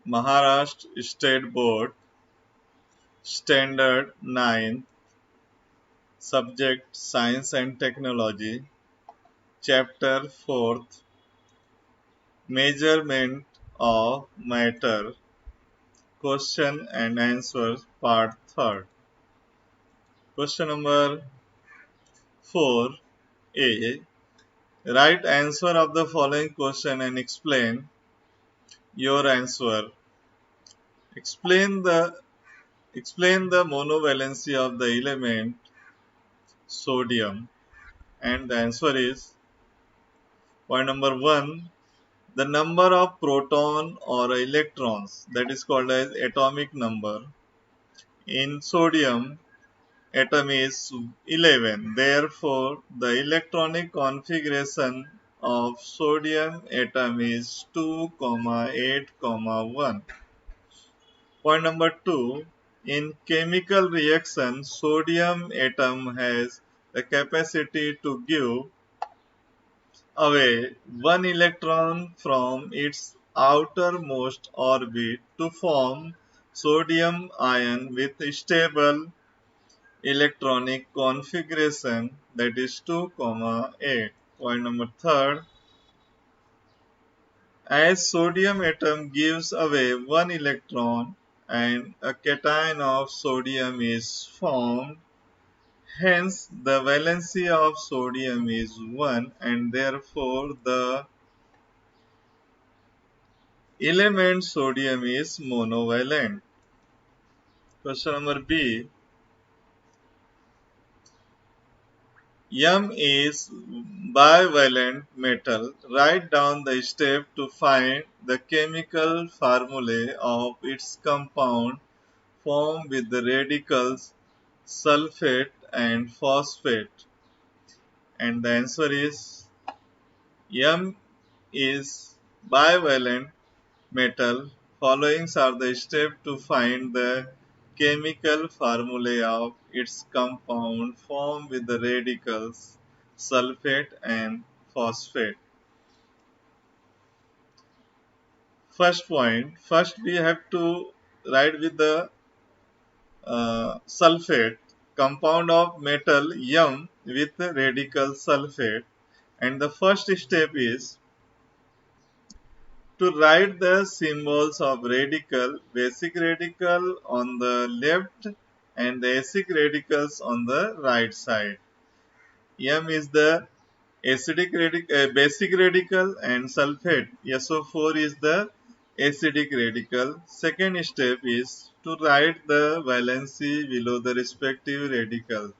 Maharashtra State Board, Standard 9, Subject Science and Technology, Chapter 4th, Measurement of Matter, Question and Answer, Part 3rd. Question number 4a. Write answer of the following question and explain your answer. Explain the explain the monovalency of the element sodium. And the answer is point number 1, the number of proton or electrons, that is called as atomic number. In sodium, atom is 11. Therefore, the electronic configuration of sodium atom is 2, 8, 1. Point number 2, in chemical reaction, sodium atom has the capacity to give away one electron from its outermost orbit to form sodium ion with stable electronic configuration, that is 2, 8. Point number 3, as sodium atom gives away one electron and a cation of sodium is formed, hence the valency of sodium is 1 and therefore the element sodium is monovalent. Question number B. M is bivalent metal. Write down the step to find the chemical formulae of its compound formed with the radicals sulfate and phosphate. And the answer is M is bivalent metal. Following are the steps to find the chemical formulae of its compound formed with the radicals sulfate and phosphate. First point, first we have to write with the sulfate, compound of metal M with radical sulfate, and the first step is to write the symbols of radical, basic radical on the left and the acidic radicals on the right side. M is the basic radical and sulfate SO4 is the acidic radical. Second step is to write the valency below the respective radical.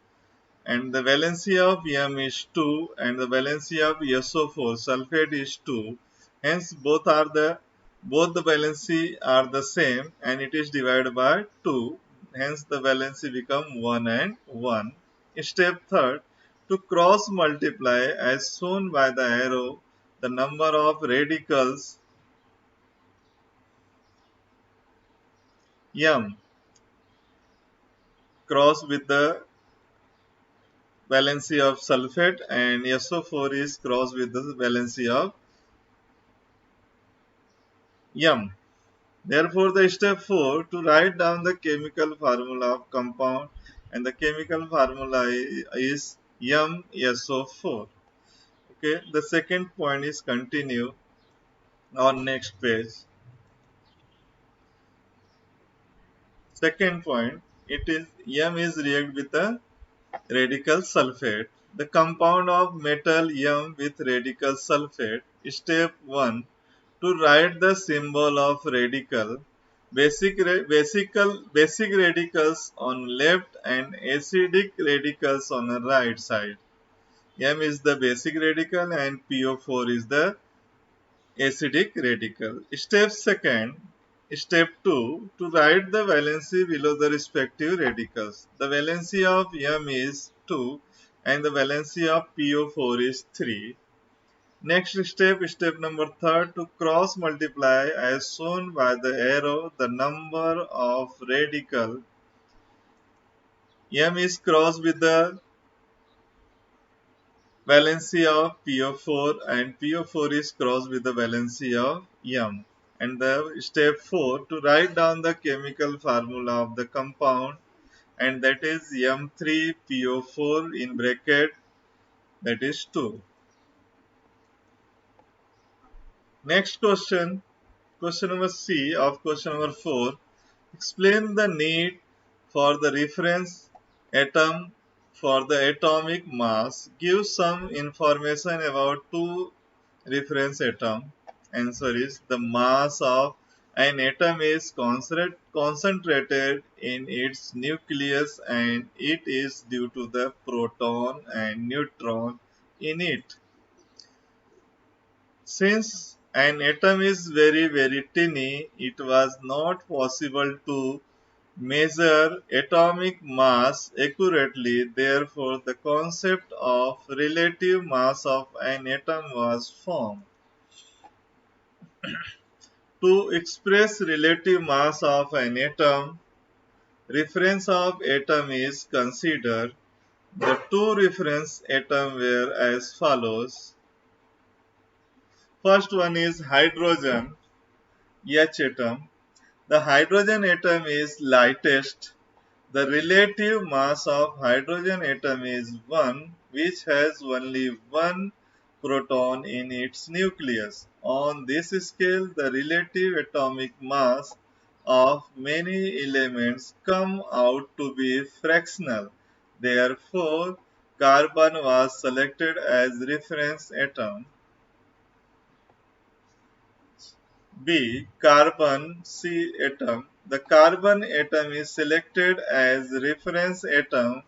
And the valency of M is 2 and the valency of SO4 sulfate is 2. Hence both the valency are the same and it is divided by 2. Hence the valency become 1 and 1. Step third, to cross multiply as shown by the arrow the number of radicals M cross with the valency of sulfate and SO4 is cross with the valency of M. Therefore, the step 4 to write down the chemical formula of compound and the chemical formula is MSO4. Okay, the second point is continue on next page. Second point, it is M is react with the radical sulfate. The compound of metal M with radical sulfate. Step 1, to write the symbol of radical, basic radicals on left and acidic radicals on the right side. M is the basic radical and PO4 is the acidic radical. Step 2, to write the valency below the respective radicals. The valency of M is 2 and the valency of PO4 is 3. Next step number 3, to cross multiply as shown by the arrow the number of radical. M is crossed with the valency of PO4 and PO4 is crossed with the valency of M. And the step 4, to write down the chemical formula of the compound, and that is M3PO4 in bracket, that is 2. Next question, question number C of question number 4. Explain the need for the reference atom for the atomic mass. Give some information about two reference atom. Answer is the mass of an atom is concentrated in its nucleus and it is due to the proton and neutron in it. Since an atom is very tiny, it was not possible to measure atomic mass accurately. Therefore, the concept of relative mass of an atom was formed. To express relative mass of an atom, reference of atom is considered. The two reference atoms were as follows. First one is hydrogen, H atom. The hydrogen atom is lightest. The relative mass of hydrogen atom is 1, which has only one proton in its nucleus. On this scale, the relative atomic mass of many elements come out to be fractional. Therefore, carbon was selected as reference atom. B. Carbon C atom. The carbon atom is selected as reference atom.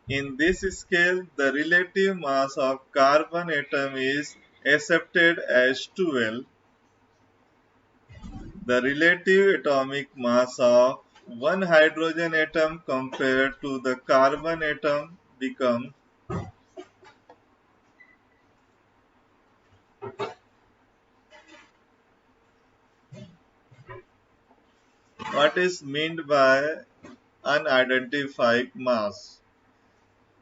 In this scale, the relative mass of carbon atom is accepted as 12. The relative atomic mass of one hydrogen atom compared to the carbon atom becomes. What is meant by unidentified mass?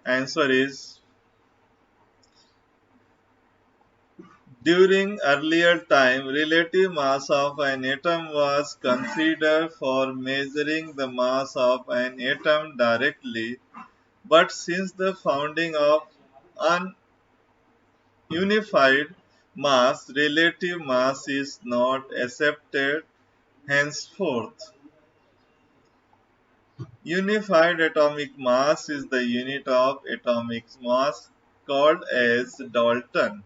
Answer is, during earlier time, relative mass of an atom was considered for measuring the mass of an atom directly, but since the founding of unified mass, relative mass is not accepted henceforth. Unified atomic mass is the unit of atomic mass called as Dalton.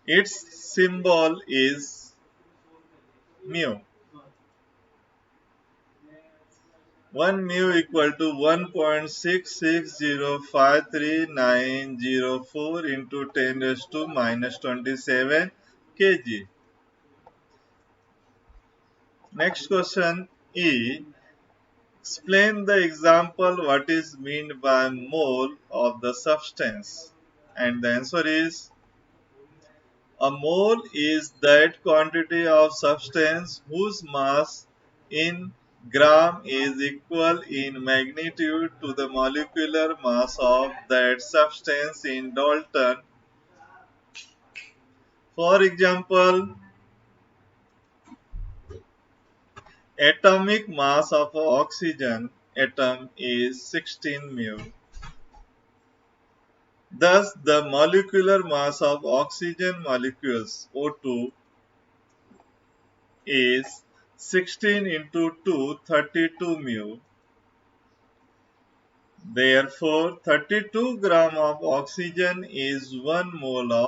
Its symbol is mu. 1 mu equal to 1.66053904 into 10 raised to minus 27 kg. Next question E. Explain the example what is meant by mole of the substance. And the answer is, a mole is that quantity of substance whose mass in gram is equal in magnitude to the molecular mass of that substance in Dalton. For example, atomic mass of oxygen atom is 16 mu. Thus, the molecular mass of oxygen molecules O2 is 16 into 2, 32 mu. Therefore, 32 gram of oxygen is 1 mole of